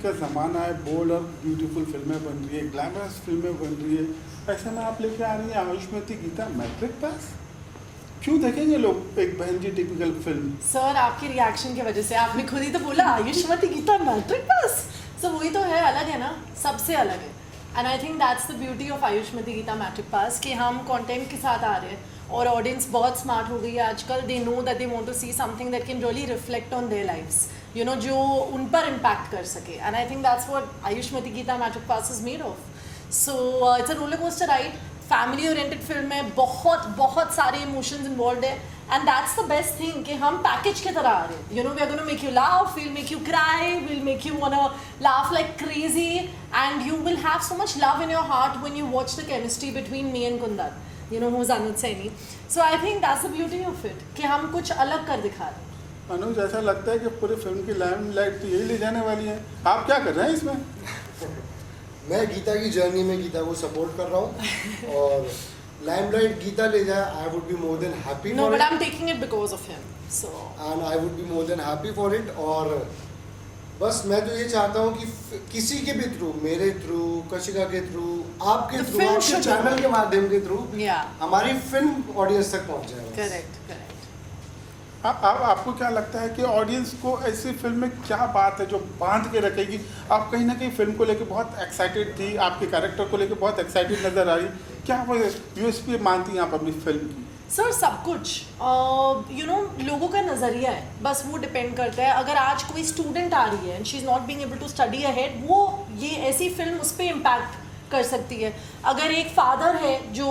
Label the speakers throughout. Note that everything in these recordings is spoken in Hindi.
Speaker 1: का ज़माना है, बोल्ड और ब्यूटीफुल फिल्में बन रही है, ग्लैमरस फिल्में बन रही है, ऐसे में आप लेके आ रही हैं आयुष्मती गीता मैट्रिक पास। क्यों देखेंगे लोग एक बहन जी टिपिकल फिल्म?
Speaker 2: सर आपकी रिएक्शन की वजह से, आपने खुद ही तो बोला आयुष्मती गीता मैट्रिक पास, सो वही तो है, अलग है ना, सबसे अलग है। And I think that's the beauty of Ayushmati Geeta matric pass कि हम कंटेंट के साथ आ रहे हैं और ऑडियंस बहुत स्मार्ट हो गई है आजकल। They know that they want to see something that can really reflect on their lives, you know, जो उन पर इम्पैक्ट कर सके। And I think that's what Ayushmati Geeta matric pass is made of. So it's a roller coaster ride, family oriented film है, बहुत बहुत सारे इमोशंस इन्वॉल्व है, and that's the best thing कि हम पैकेज की तरह आ रहे हैं। You no, we are gonna make you laugh, we'll make you cry, we'll make you wanna laugh like crazy, and you will have so much love in your heart when you watch the chemistry between me and Kundan, you know, who is Anuj Saini. So I think that's the beauty of it कि हम कुछ अलग कर दिखा रहे हैं।
Speaker 1: अनुज, ऐसा लगता है कि पूरी फिल्म की लाइमलाइट तो यही ले जाने वाली है, आप क्या कर रहे हैं इसमें?
Speaker 3: मैं गीता की जर्नी में गीता को सपोर्ट कर रहा हूँ और लाइमलाइट गीता ले जाए, आई would be more than happy
Speaker 2: No,
Speaker 3: for
Speaker 2: but
Speaker 3: it
Speaker 2: I'm taking it because of him. So
Speaker 3: and I would be more than happy for it. और बस मैं तो ये चाहता हूँ कि किसी के भी थ्रू, मेरे थ्रू, कशिका के थ्रू, आपके
Speaker 2: The
Speaker 3: थ्रू,
Speaker 2: film
Speaker 3: आपके
Speaker 2: should
Speaker 3: चैनल के माध्यम के थ्रू
Speaker 2: yeah,
Speaker 3: हमारी फिल्म ऑडियंस तक पहुँच जाए।
Speaker 2: correct.
Speaker 1: आपको क्या लगता है कि ऑडियंस को ऐसी फिल्म में क्या बात है जो बांध के रखेगी? आप कहीं ना कहीं फिल्म को लेकर बहुत एक्साइटेड थी, आपके कैरेक्टर को लेकर बहुत एक्साइटेड नजर आ रही, क्या वो यूएसपी मानती हैं आप अपनी फिल्म की?
Speaker 2: सर सब कुछ यू नो लोगों का नज़रिया है, बस वो डिपेंड करता है। अगर आज कोई स्टूडेंट आ रही है and she is not being able to study ahead, वो ये ऐसी फिल्म उस पर इम्पैक्ट कर सकती है। अगर एक फादर है जो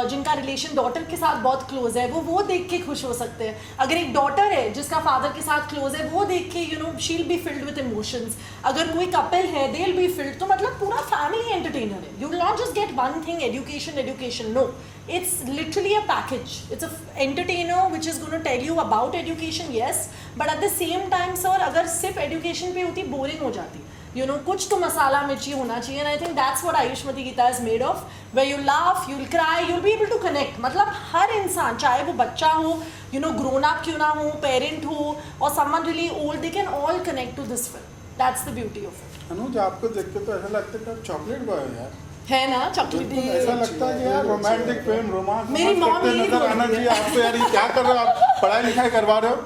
Speaker 2: जिनका रिलेशन डॉटर के साथ बहुत क्लोज है, वो देख के खुश हो सकते हैं। अगर एक डॉटर है जिसका फादर के साथ क्लोज है, वो देख के you know she will be filled with emotions. अगर कोई कपल है, दे विल बी फिल्ड। तो मतलब पूरा फैमिली एंटरटेनर है। You will not just get one thing, education, no, it's literally a package. It's a entertainer which is going to tell you about education, yes, but at the same time sir, अगर सिर्फ education पे होती बोरिंग हो जाती, you know, कुछ तो मसाला मिर्ची होना चाहिए। and I think that's what Ayushmati Gita is made of, where you laugh, you'll cry, you'll be able to connect। मतलब हर इंसान, चाहे वो बच्चा हो, you know, grown up क्यों ना हो, parent हो, or someone really old, they can all connect to this film. That's the beauty of it।
Speaker 1: अनुज, आपको देख के तो ऐसा लगता है कि आप चॉकलेट बॉय हो यार।
Speaker 2: है ना चॉकलेटी?
Speaker 1: ऐसा लगता है कि यार रोमांटिक फिल्म, रोमांस
Speaker 2: मेरी मॉम
Speaker 1: करते
Speaker 2: यही
Speaker 1: नजर आना
Speaker 2: बोलती है।
Speaker 1: चाहिए आपको। यार ये क्या कर रहे हो आप? पढ़ाई लिखाई करवा रहे हो?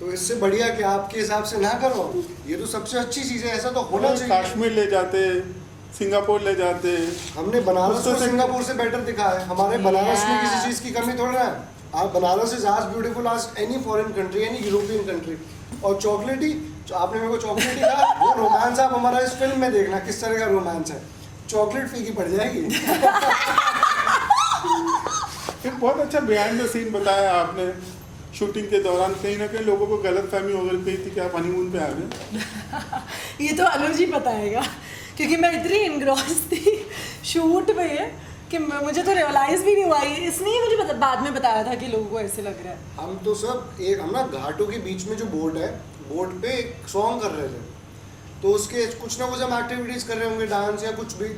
Speaker 3: तो इससे बढ़िया कि आपके हिसाब से ना करो, ये तो सबसे अच्छी चीज़ है, ऐसा तो होना चाहिए।
Speaker 1: कश्मीर ले जाते, सिंगापुर ले जाते,
Speaker 3: हमने बनारस को सिंगापुर से बेटर दिखा है। हमारे बनारस में किसी चीज़ की कमी थोड़ी ना है। आप Banaras is as beautiful as any foreign country, any European country. और चॉकलेटी, जो आपने मेरे को चॉकलेटी कहा, वो रोमांस आप हमारा इस फिल्म में देखना किस तरह का रोमांस है। चॉकलेट फीकी पड़ जाएगी।
Speaker 1: एक बहुत अच्छा बिहाइंड द सीन बताया आपने। शूटिंग के दौरान कहीं ना कहीं लोगों को गलतफहमी हो गई थी कि आप हनीमून पे आ रहे हैं।
Speaker 2: ये तो अनुज ही बताएगा, क्योंकि मैं इतनी इनग्रॉस थी शूट में कि मुझे तो रियलाइज भी नहीं हुआ। इसने ही मुझे बाद में बताया था कि लोगों को ऐसे लग रहा है।
Speaker 3: हम तो सब एक, हम ना घाटों के बीच में जो बोट है, बोट पे एक सॉन्ग कर रहे थे, तो उसके कुछ ना कुछ हम एक्टिविटीज़ कर रहे होंगे, डांस या कुछ भी।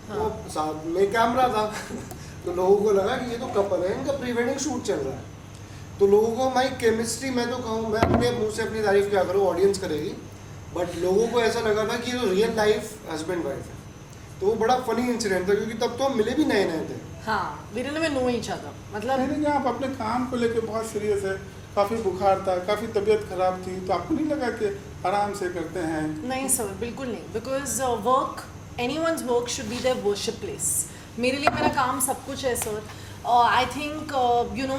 Speaker 3: तो साथ में कैमरा था तो लोगों को लगा कि ये तो कपल है, इनका प्री वेडिंग शूट चल रहा है। तो लोगों को हमारी केमिस्ट्री, मैं तो कहूँ, मैं अपने मुंह से अपनी तारीफ क्या करूँ, ऑडियंस करेगी, बट लोगों को ऐसा लगा था कि ये तो रियल लाइफ हस्बैंड वाइफ है। तो वो बड़ा फनी इंसिडेंट था, क्योंकि तब तो हम मिले भी नए नए थे।
Speaker 2: हाँ, we didn't even know each other. मतलब
Speaker 1: नहीं, आप अपने काम को लेकर बहुत सीरियस है। काफ़ी बुखार था, काफ़ी तबीयत खराब थी, तो आपको नहीं लगा कि आराम से करते हैं?
Speaker 2: नहीं सर, बिल्कुल नहीं, because work, anyone's work should be their worship place. मेरे लिए मेरा काम सब कुछ है sir. I think you know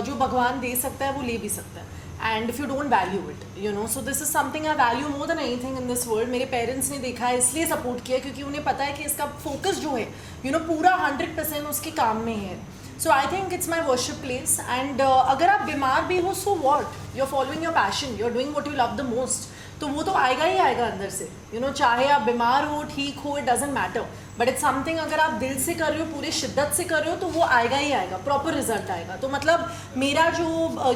Speaker 2: जो भगवान दे सकता है वो ले भी सकता है, and if you don't value it, you know, so this is something I value more than anything in this world. मेरे पेरेंट्स ने देखा है, इसलिए सपोर्ट किया, क्योंकि उन्हें पता है कि इसका फोकस जो है यू नो पूरा 100% उसके काम में है। So I think it's my worship place. And अगर आप बीमार भी हो, so what, you are following your passion, you are doing what you love the most, तो वो तो आएगा ही आएगा अंदर से, यू नो, चाहे आप बीमार हो, ठीक हो, it doesn't matter, but it's something अगर आप दिल से कर रहे हो, पूरी शिद्दत से कर रहे हो, तो वो आएगा ही आएगा, प्रॉपर रिजल्ट आएगा। तो मतलब मेरा जो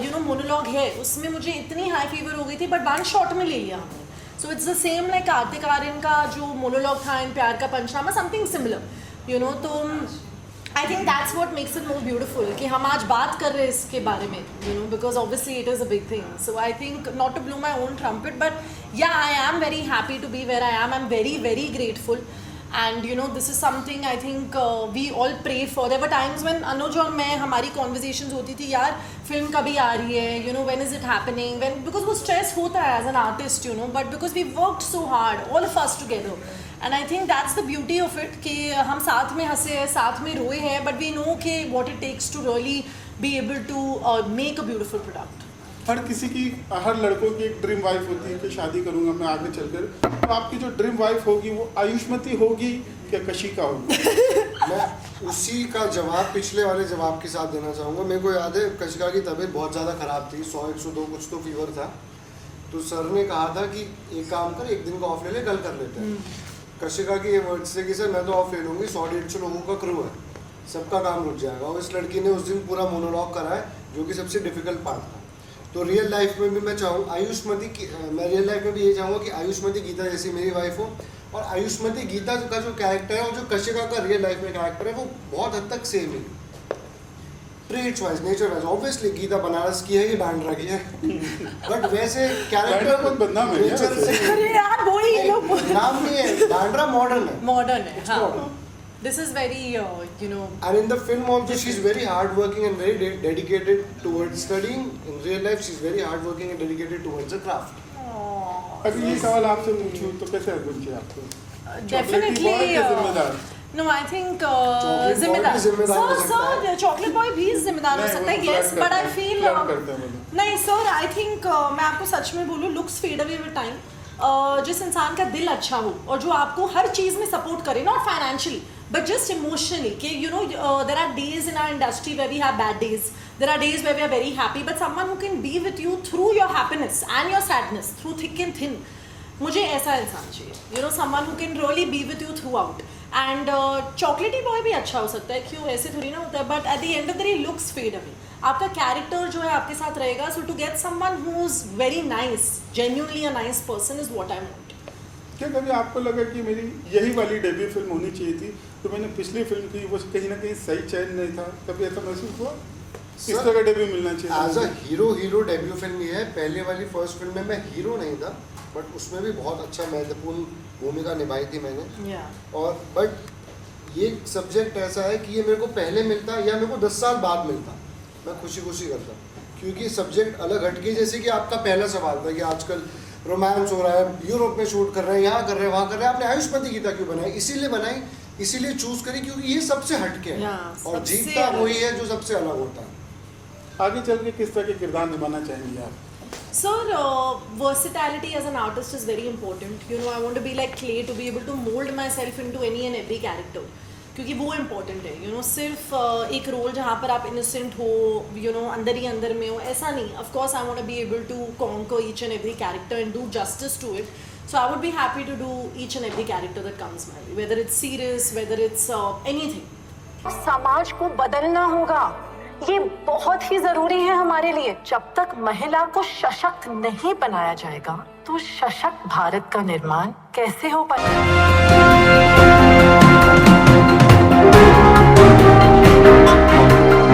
Speaker 2: यू नो मोनोलॉग है, उसमें मुझे इतनी हाई फीवर हो गई थी, बट 1 शॉट में ले लिया हमने। So it's the same like Kartik Aaryan का जो मोनोलॉग था in Pyaar Ka Punchnama, something similar, you know. तो I think that's what makes it more beautiful कि हम आज बात कर रहे हैं इसके बारे में, you know, because obviously it is a big thing. So I think, not to blow my own trumpet, but yeah, I am very happy to be where I am. I'm very, very grateful. And you know, this is something I think we all pray for. There were times when Anuj और मैं हमारी conversations होती थी, यार फिल्म कभी आ रही है, you know, when is it happening, when, because वो stress होता है as an artist, you know, but because we worked so hard, all of us together. And I think that's the beauty of it कि हम साथ में हंसे हैं, साथ में रोए हैं, but we know कि what it takes to really be able to make a beautiful product.
Speaker 1: हर किसी की, हर लड़कों की एक ड्रीम वाइफ होती है कि शादी करूंगा मैं आगे चलकर, तो आपकी जो ड्रीम वाइफ होगी वो आयुष्मती होगी या कशिका होगी?
Speaker 3: मैं उसी का जवाब पिछले वाले जवाब के साथ देना चाहूँगा। मेरे को याद है कशिका की तबीयत बहुत ज़्यादा ख़राब थी, 100-102 कुछ तो फीवर था। तो सर ने कहा था कि एक काम कर, एक दिन का ऑफ ले ले, कल कर लेते हैं। कशिका की ये वर्ड्स थे कि सर मैं तो ऑफ ले लूँगी, 100-150 लोगों का क्रू है, सबका काम रुक जाएगा। और इस लड़की ने उस दिन पूरा मोनोलॉग करा है, जो कि सबसे डिफिकल्ट पार्ट था। तो रियल लाइफ में भी मैं चाहूँ आयुष्मती की, मैं रियल लाइफ में भी ये चाहूँगा कि आयुष्मती गीता जैसी मेरी वाइफ हो, और आयुष्मती गीता का जो कैरेक्टर है और जो कशिका का रियल लाइफ में कैरेक्टर है वो बहुत हद तक सेम है, traits wise, nature wise. Obviously Geeta Banaras की है, ये बांद्रा की है, बट वैसे कैरेक्टर
Speaker 1: बहुत बदनाम है
Speaker 3: नेचर से,
Speaker 2: अरे यार वही लोग
Speaker 3: नाम नहीं है, बांद्रा मॉडर्न है,
Speaker 2: मॉडर्न है, हाँ।
Speaker 3: modern.
Speaker 2: This is very you know.
Speaker 3: And in the film also she's very hardworking and very dedicated towards studying. In real life she's very hardworking and dedicated towards the craft.
Speaker 1: अगर ये सवाल आपसे पूछूं तो कैसे पूछे आपको?
Speaker 2: Definitely.
Speaker 1: जिम्मेदार?
Speaker 2: No, I think
Speaker 3: Chocolate boy भी जिम्मेदार हो सकता है।
Speaker 2: sir, chocolate boy भी जिम्मेदार हो
Speaker 1: नहीं,
Speaker 2: सकता है,
Speaker 1: वो तो
Speaker 2: yes,
Speaker 1: flirt
Speaker 2: but I
Speaker 1: करते हैं,
Speaker 2: feel
Speaker 1: flirt करते हैं वो लोग।
Speaker 2: नहीं सर, I think मैं आपको सच में बोलूँ, looks fade away with time. जिस इंसान का दिल अच्छा हो और जो आपको हर चीज़ में सपोर्ट करे, not financially but just emotionally, कि you know there are days in our industry where we have bad days, there are days where we are very happy, but someone who can be with you through your happiness and your sadness, through thick and thin. मुझे ऐसा इंसान चाहिए, you know, someone who can really be with you throughout. And chocolatey boy भी अच्छा हो सकता है, क्यों, ऐसे थोड़ी ना होता है, but at the end of the day looks fade away. आपका कैरेक्टर जो है आपके साथ रहेगा, so to get someone who is very nice, genuinely a nice person is what I want.
Speaker 1: क्या कभी आपको लगा कि मेरी यही वाली डेब्यू फिल्म होनी चाहिए थी, तो मैंने पिछली फिल्म की वो कहीं ना कहीं सही चयन नहीं था? कभी ऐसा महसूस हुआ इस तरह का डेब्यू मिलना चाहिए?
Speaker 3: As a hero debut film ये है। पहले वाली फर्स्ट फिल्म में मैं हीरो नहीं था, बट उसमें भी बहुत अच्छा महत्वपूर्ण भूमिका निभाई थी मैंने। और बट ये सब्जेक्ट ऐसा है कि ये मेरे को पहले मिलता या मेरे को 10 साल बाद मिलता, मैं खुशी खुशी करता, क्योंकि सब्जेक्ट अलग हटके, जैसे कि आपका पहला सवाल था कि आजकल रोमांस हो रहा है, यूरोप में शूट कर रहे हैं, यहाँ कर रहे हैं, वहाँ कर रहे हैं, आपने आयुष्मती गीता क्यों बनाई? इसीलिए बनाई, इसीलिए चूज करी क्योंकि ये सबसे हटके है और जीतता वही है जो सबसे अलग होता है।
Speaker 1: आगे चल के किस तरह के किरदार निभाना चाहेंगे आप?
Speaker 2: Sir, versatility as an artist is very important. You know, I want to be like clay, to be able to mold myself into any and every character. क्योंकि वो इम्पोर्टेंट है, यू नो, सिर्फ एक रोल जहाँ पर आप इनोसेंट हो, यू नो, अंदर ही अंदर में हो, ऐसा नहीं। Of course I want to be able to conquer each and every character and do justice to it. So I would be happy to do each and every character that comes my way, whether it's serious, whether it's anything.
Speaker 4: समाज को बदलना होगा, ये बहुत ही जरूरी है हमारे लिए। जब तक महिला को सशक्त नहीं बनाया जाएगा तो सशक्त भारत का निर्माण कैसे हो पाएगा?